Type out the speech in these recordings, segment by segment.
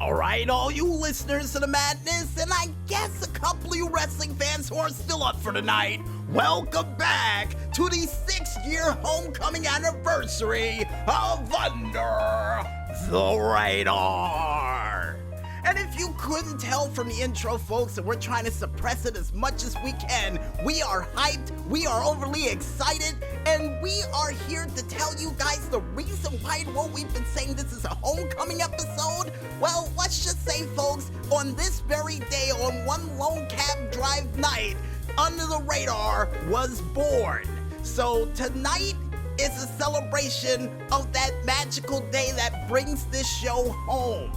All right, all you listeners to the madness, and I guess a couple of you wrestling fans who are still up for tonight, welcome back to the 6-year homecoming anniversary of Under the Radar. And if you couldn't tell from the intro, folks, and we're trying to suppress it as much as we can, we are hyped, we are overly excited, and we are here to tell you guys the reason why we've been saying this is a homecoming episode. Well, let's just say, folks, on this very day, on one lone cab drive night, Under the Radar was born. So tonight is a celebration of that magical day that brings this show home.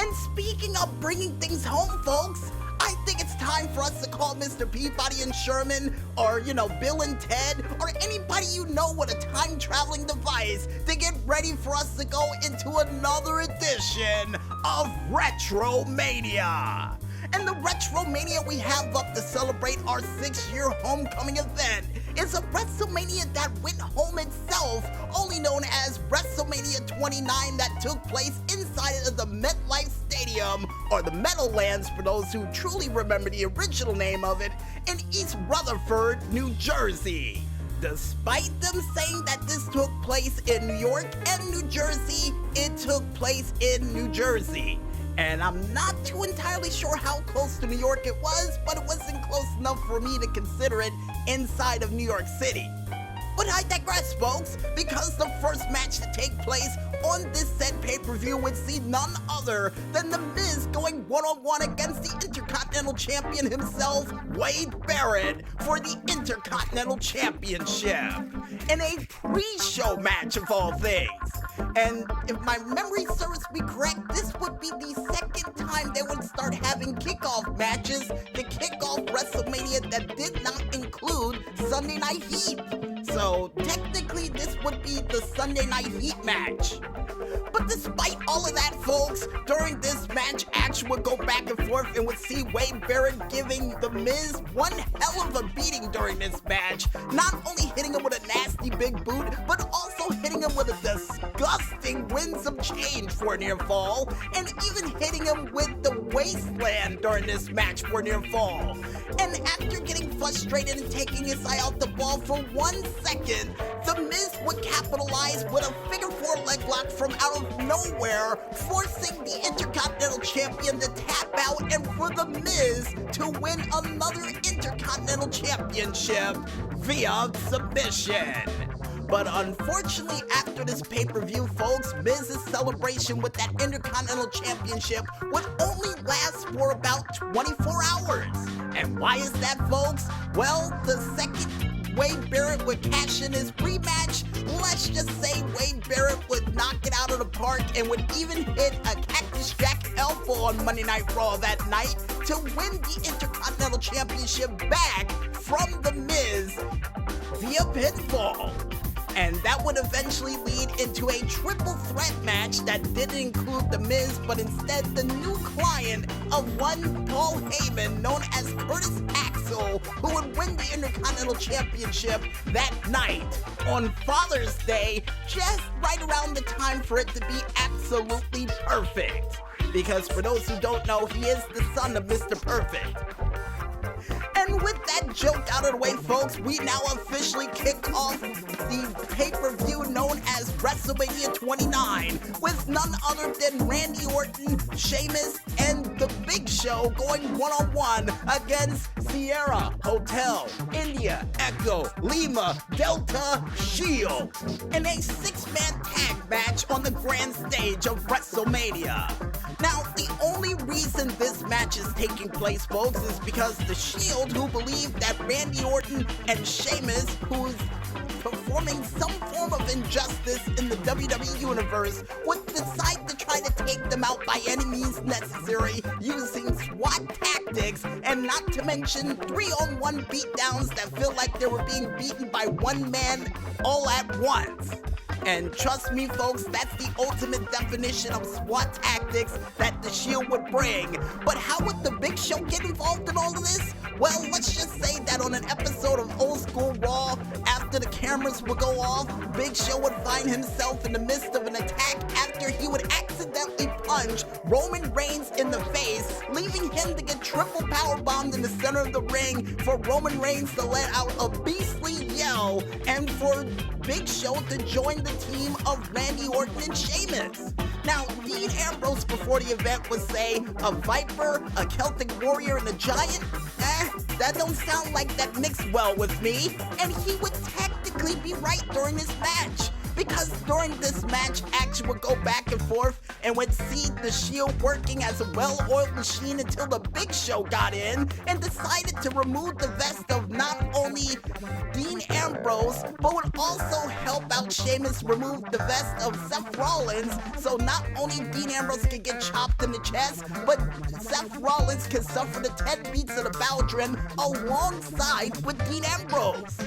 And speaking of bringing things home, folks, I think it's time for us to call Mr. Peabody and Sherman, or, Bill and Ted, or anybody you know with a time-traveling device to get ready for us to go into another edition of Retromania. And the Retromania we have up to celebrate our 6-year homecoming event is a WrestleMania that went home itself, only known as WrestleMania 29, that took place inside of the MetLife Stadium, or the Meadowlands for those who truly remember the original name of it, in East Rutherford, New Jersey. Despite them saying that this took place in New York and New Jersey, it took place in New Jersey. And I'm not too entirely sure how close to New York it was, but it wasn't close enough for me to consider it inside of New York City. But I digress, folks, because the first match to take place on this said pay-per-view would see none other than The Miz going one-on-one against the Intercontinental Champion himself, Wade Barrett, for the Intercontinental Championship, in a pre-show match of all things. And if my memory serves me correct, this would be the second time they would start having kickoff matches to kick off WrestleMania that did not include Sunday Night Heat. So technically this would be the Sunday Night Heat match. But despite all of that, folks, during this match, action would go back and forth and would see Wade Barrett giving The Miz one hell of a beating during this match, not only hitting him with a nasty big boot, but also hitting him with a disgusting Winds of Change for a near fall, and even hitting him with the Wasteland during this match for a near fall. And after getting frustrated and taking his eye off the ball for 1 second, The Miz would capitalize with a figure 4 leg lock from out of nowhere, forcing the Intercontinental Champion to tap out and for The Miz to win another Intercontinental Championship via submission. But unfortunately, after this pay-per-view, folks, Miz's celebration with that Intercontinental Championship would only last for about 24 hours. And why is that, folks? Well, the second Wade Barrett would cash in his rematch, let's just say Wade Barrett would knock it out of the park and would even hit a Cactus Jack elbow on Monday Night Raw that night to win the Intercontinental Championship back from The Miz via pinfall. And that would eventually lead into a triple threat match that didn't include The Miz, but instead the new client of one Paul Heyman, known as Curtis Axel, who would win the Intercontinental Championship that night on Father's Day, just right around the time for it to be absolutely perfect. Because for those who don't know, he is the son of Mr. Perfect. And with that joke out of the way, folks, we now officially kick off the pay-per-view known as WrestleMania 29 with none other than Randy Orton, Sheamus, and The Big Show going one-on-one against Sierra, Hotel, India, Echo, Lima, Delta, Shield, in a 6-man tag match on the grand stage of WrestleMania. Now, the only reason this match is taking place, folks, is because the Shield, who believe that Randy Orton and Sheamus, who's performing some form of injustice in the WWE Universe, would decide to try to take them out by any means necessary using SWAT tactics, and not to mention 3-on-1 beatdowns that feel like they were being beaten by one man all at once. And trust me, folks, that's the ultimate definition of SWAT tactics that the the Shield would bring. But how would the Big Show get involved in all of this? Well, let's just say that on an episode of Old School Raw, after the cameras would go off, Big Show would find himself in the midst of an attack after he would accidentally punch Roman Reigns in the face, leaving him to get triple powerbombed in the center of the ring for Roman Reigns to let out a beastly yell and for Big Show to join the team of Randy Orton and Sheamus. Now, Dean Ambrose before the event would say, a Viper, a Celtic Warrior, and a Giant? That don't sound like that mixed well with me. And he would technically be right during this match, because during this match, action would go back and forth and would see the Shield working as a well-oiled machine until the Big Show got in and decided to remove the vest of not only Dean Ambrose, but would also help out Sheamus remove the vest of Seth Rollins, so not only Dean Ambrose could get chopped in the chest, but Seth Rollins could suffer the 10 beats of the Baldwin alongside with Dean Ambrose.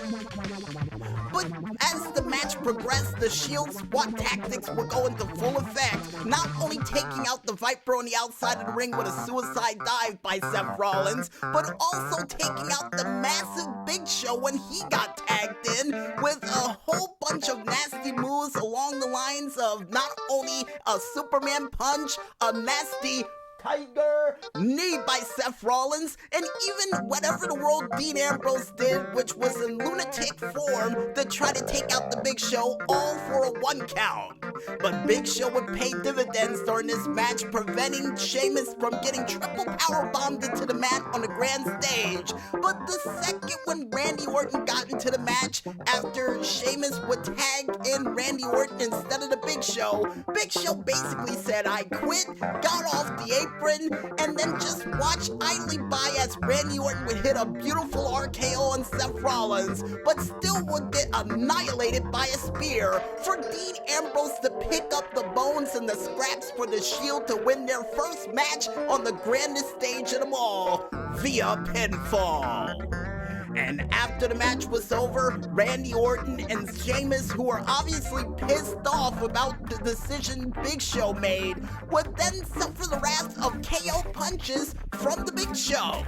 But as the match progressed, the Shield SWAT tactics would go into full effect, not only taking out the Viper on the outside of the ring with a suicide dive by Seth Rollins, but also taking out the massive Big Show when he got tagged in with a whole bunch of nasty moves along the lines of not only a Superman punch, a nasty Tiger knee by Seth Rollins, and even whatever the world Dean Ambrose did, which was in lunatic form, to try to take out the Big Show, all for a 1 count. But Big Show would pay dividends during this match, preventing Sheamus from getting triple powerbombed into the mat on the grand stage. But the second when Randy Orton got into the match, after Sheamus would tag in Randy Orton instead of the Big Show basically said, "I quit," got off the apron, and then just watch idly by as Randy Orton would hit a beautiful RKO on Seth Rollins, but still would get annihilated by a spear for Dean Ambrose to pick up the bones and the scraps for the Shield to win their first match on the grandest stage of them all, via pinfall. And after the match was over, Randy Orton and Sheamus, who were obviously pissed off about the decision Big Show made, would then suffer the wrath of KO punches from the Big Show.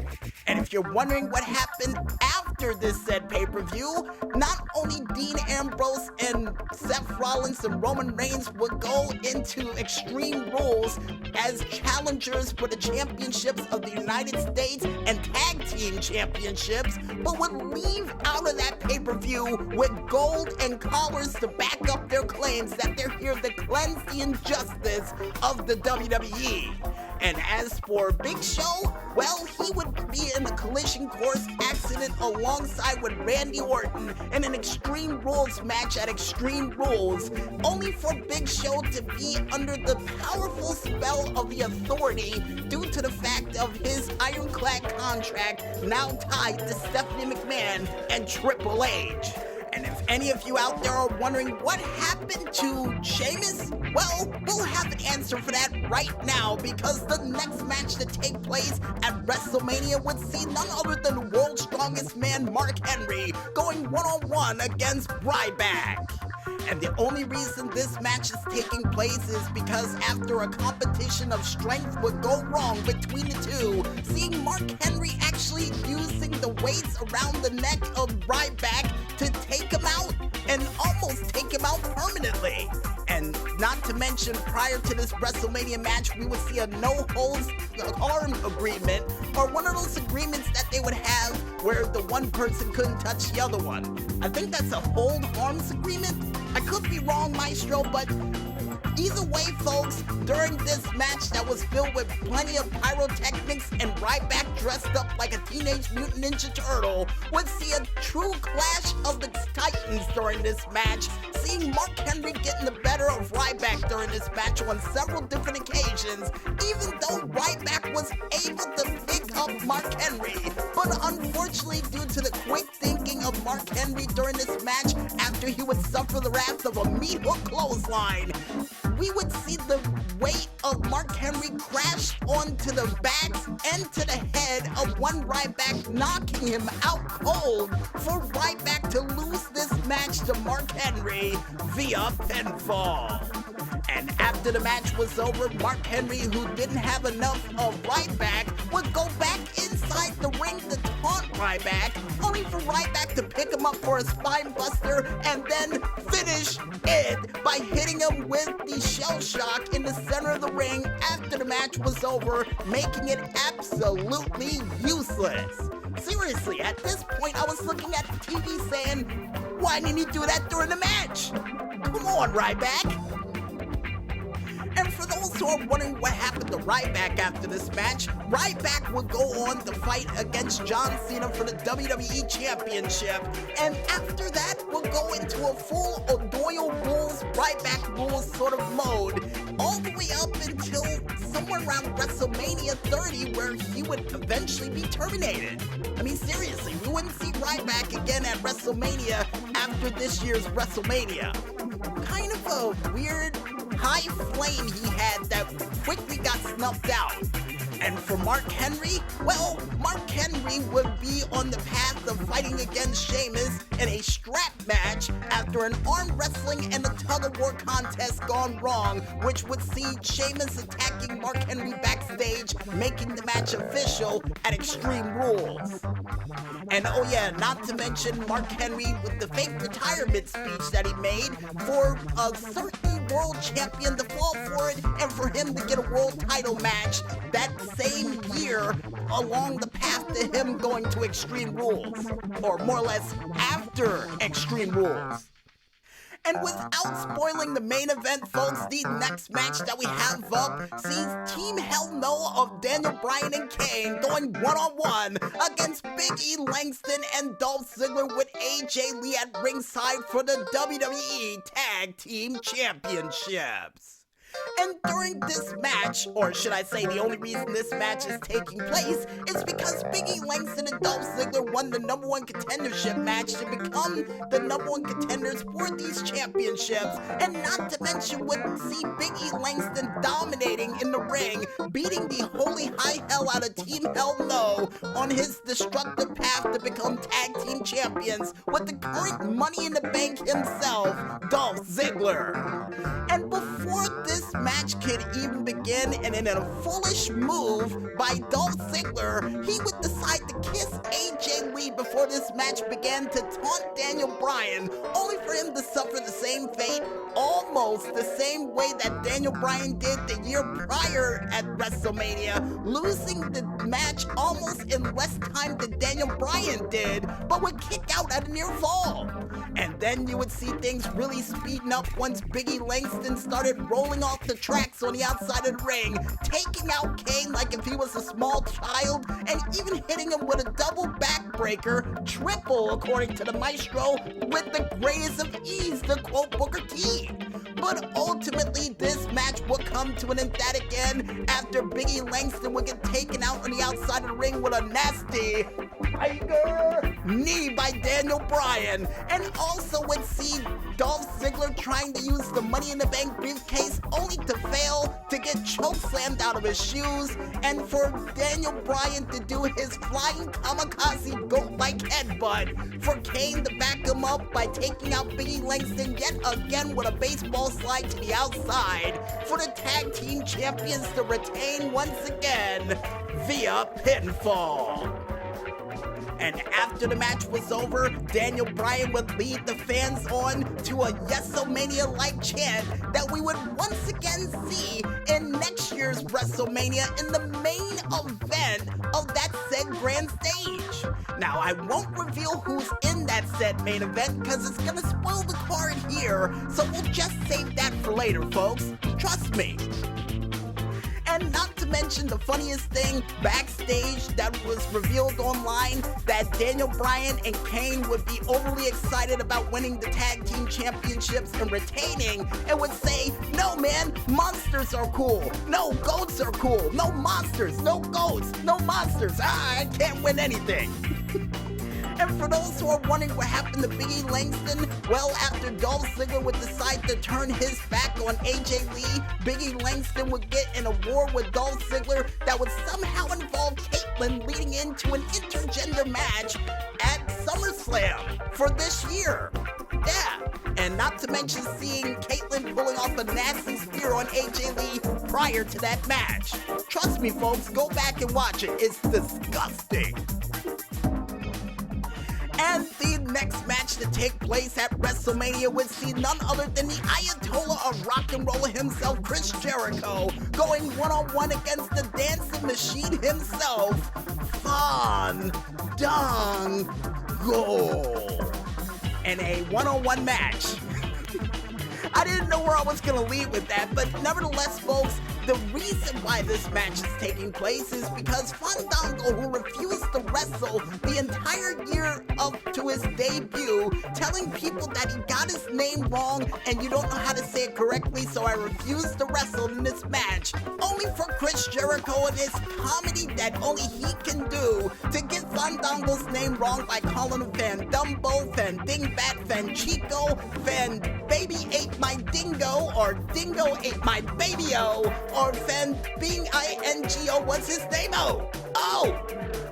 And if you're wondering what happened after this said pay-per-view, not only Dean Ambrose and Seth Rollins and Roman Reigns would go into Extreme Rules as challengers for the championships of the United States and tag team championships, but would leave out of that pay-per-view with gold and collars to back up their claims that they're here to cleanse the injustice of the WWE. And as for Big Show, well, he would be in a collision course accident alongside with Randy Orton in an Extreme Rules match at Extreme Rules, only for Big Show to be under the powerful spell of the Authority due to the fact of his ironclad contract now tied to Stephanie McMahon and Triple H. And if any of you out there are wondering what happened to Sheamus, well, we'll have an answer for that right now, because the next match to take place at WrestleMania would see none other than the world's strongest man, Mark Henry, going one-on-one against Ryback. And the only reason this match is taking place is because after a competition of strength would go wrong between the two, seeing Mark Henry actually using the weights around the neck of Ryback to take him out and almost take him out permanently. And not to mention, prior to this WrestleMania match, we would see a no-holds-arm agreement, or one of those agreements that they would have where the one person couldn't touch the other one. I think that's a hold arms agreement. I could be wrong, Maestro, but either way, folks, during this match that was filled with plenty of pyrotechnics and Ryback dressed up like a Teenage Mutant Ninja Turtle, would see a true clash of the Titans during this match, seeing Mark Henry getting the better of Ryback during this match on several different occasions, even though Ryback was able to pick up Mark Henry. But unfortunately, due to the quick thinking of Mark Henry during this match, after he would suffer the wrath of a meat hook clothesline, we would see the weight of Mark Henry crash onto the backs and to the head of one Ryback, knocking him out cold for Ryback to lose this match to Mark Henry via pinfall. And after the match was over, Mark Henry, who didn't have enough of Ryback, would go back inside the ring to taunt Ryback, only for Ryback to pick him up for a spine buster and then finish it by hitting him with the shell shock in the center of the ring after the match was over, making it absolutely useless. Seriously, at this point, I was looking at the TV saying, why didn't you do that during the match? Come on, Ryback. And for those who are wondering what happened to Ryback after this match, Ryback would go on to fight against John Cena for the WWE Championship. And after that, would go into a full O'Doyle rules, Ryback rules sort of mode, all the way up until somewhere around WrestleMania 30, where he would eventually be terminated. I mean, seriously, we wouldn't see Ryback again at WrestleMania after this year's WrestleMania. Kind of a weird high flame he had that quickly got snuffed out. And for Mark Henry, well, Mark Henry would be on the path of fighting against Sheamus in a strap match after an arm wrestling and a tug-of-war contest gone wrong, which would see Sheamus attacking Mark Henry backstage, making the match official at Extreme Rules. And oh yeah, not to mention Mark Henry with the fake retirement speech that he made for a certain world champion to fall for it and for him to get a world title match that same year along the path to him going to Extreme Rules, or more or less after Extreme Rules. And without spoiling the main event, folks, the next match that we have up sees Team Hell No of Daniel Bryan and Kane going one-on-one against Big E Langston and Dolph Ziggler with AJ Lee at ringside for the WWE Tag Team Championships. And during this match, or should I say the only reason this match is taking place, is because Big E Langston and Dolph Ziggler won the number one contendership match to become the number one contenders for these championships, and not to mention would see Big E Langston dominating in the ring, beating the holy high hell out of Team Hell No on his destructive path to become tag team champions with the current Money in the Bank himself, Dolph Ziggler. And before this match could even begin, and in a foolish move by Dolph Ziggler, he would decide to kiss AJ Lee before this match began to taunt Daniel Bryan, only for him to suffer the same fate, almost the same way that Daniel Bryan did the year prior at WrestleMania, losing the match almost in less time than Daniel Bryan did, but would kick out at a near fall. And then you would see things really speeding up once Big E Langston started rolling off the tracks on the outside of the ring, taking out Kane like if he was a small child, and even hitting him with a double backbreaker, triple according to the maestro, with the greatest of ease, to quote Booker T. But ultimately, this match would come to an emphatic end after Big E Langston would get taken out on the outside of the ring with a nasty tiger knee by Daniel Bryan, and also would see Dolph Ziggler trying to use the Money in the Bank briefcase only to fail, to get chokeslammed out of his shoes, and for Daniel Bryan to do his flying kamikaze goat-like headbutt, for Kane to back him up by taking out Big E Langston yet again with a baseball slide to the outside, for the tag team champions to retain once again via pinfall. And after the match was over, Daniel Bryan would lead the fans on to a Yes-O-Mania-like chant that we would once again see in next year's WrestleMania in the main event of that said grand stage. Now, I won't reveal who's in that said main event because it's gonna spoil the card here, so we'll just save that for later, folks. Trust me. And not to mention the funniest thing backstage that was revealed online, that Daniel Bryan and Kane would be overly excited about winning the tag team championships and retaining, and would say, no man, monsters are cool, no goats are cool, no monsters, no goats, no monsters, I can't win anything. And for those who are wondering what happened to Big E Langston, well, after Dolph Ziggler would decide to turn his back on AJ Lee, Big E Langston would get in a war with Dolph Ziggler that would somehow involve Caitlyn, leading into an intergender match at SummerSlam for this year. Yeah, and not to mention seeing Caitlyn pulling off a nasty spear on AJ Lee prior to that match. Trust me, folks, go back and watch it. It's disgusting. And the next match to take place at WrestleMania would see none other than the Ayatollah of rock and roll himself, Chris Jericho, going one-on-one against the dancing machine himself, Fandango, in a one-on-one match. I didn't know where I was going to lead with that, but nevertheless, folks, the reason why this match is taking place is because Fandango, who refused to wrestle the entire year up to his debut, telling people that he got his name wrong and you don't know how to say it correctly, so I refuse to wrestle in this match, only for Chris Jericho and his comedy that only he can do to get Fandango's name wrong by calling him Fandumbo, Fandingbat, Fanchico, Baby ate my dingo, or dingo ate my baby-o, or Bingo, what's his name-o? Oh!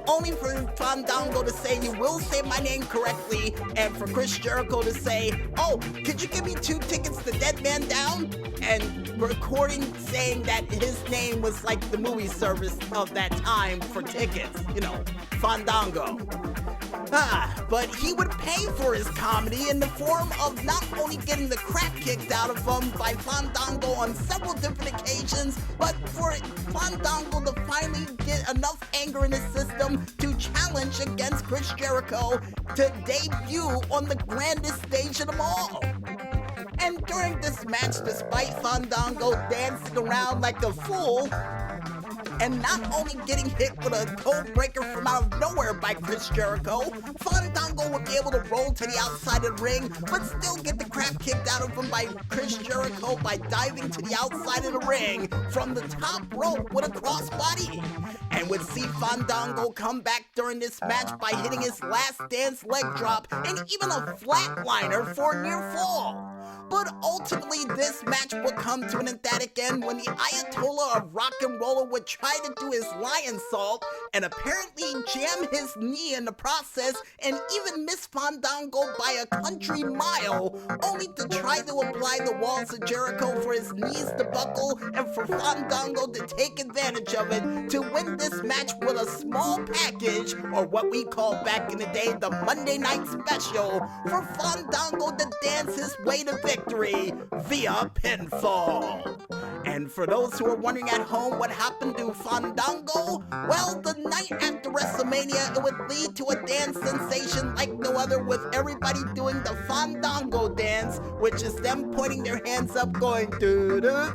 Only for Fandango to say, you will say my name correctly, and for Chris Jericho to say, oh, could you give me 2 tickets to Dead Man Down? And recording saying that his name was like the movie service of that time for tickets, Fandango. But he would pay for his comedy in the form of not only getting the crap kicked out of him by Fandango on several different occasions, but for Fandango to finally get enough anger in his system to challenge against Chris Jericho to debut on the grandest stage of them all. And during this match, despite Fandango dancing around like a fool, and not only getting hit with a code breaker from out of nowhere by Chris Jericho, Fandango would be able to roll to the outside of the ring, but still get the crap kicked out of him by Chris Jericho by diving to the outside of the ring from the top rope with a crossbody. And would see Fandango come back during this match by hitting his last dance leg drop and even a flatliner for a near fall. But ultimately, this match would come to an emphatic end when the Ayatollah of rock and roller would try to do his lion salt and apparently jam his knee in the process and even miss Fandango by a country mile, only to try to apply the walls of Jericho for his knees to buckle and for Fandango to take advantage of it to win this match with a small package, or what we called back in the day the Monday Night Special, for Fandango to dance his way to victory via pinfall. And for those who are wondering at home what happened to Fandango, well, the night after WrestleMania, it would lead to a dance sensation like no other, with everybody doing the Fandango dance, which is them pointing their hands up going doo-doo,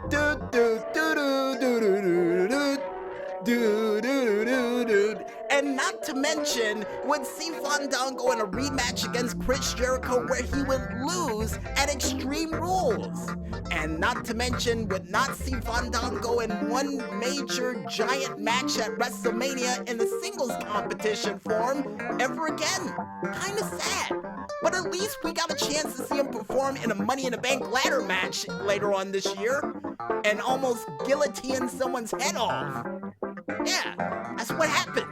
doo-doo, doo-doo, doo-doo, doo-doo, do-do-do-do-do. And not to mention, would see Fandango in a rematch against Chris Jericho where he would lose at Extreme Rules. And not to mention, would not see Fandango in one major giant match at WrestleMania in the singles competition form ever again. Kinda sad. But at least we got a chance to see him perform in a Money in the Bank ladder match later on this year and almost guillotine someone's head off. Yeah, that's what happened.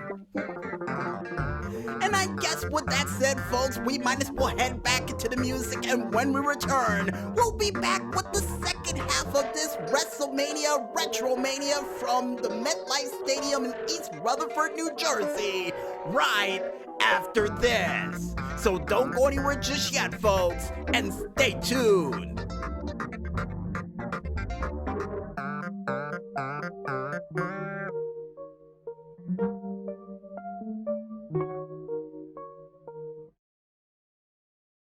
And I guess with that said, folks, we might as well head back into the music, and when we return, we'll be back with the second half of this WrestleMania Retromania from the MetLife Stadium in East Rutherford, New Jersey, right after this. So don't go anywhere just yet, folks, and stay tuned.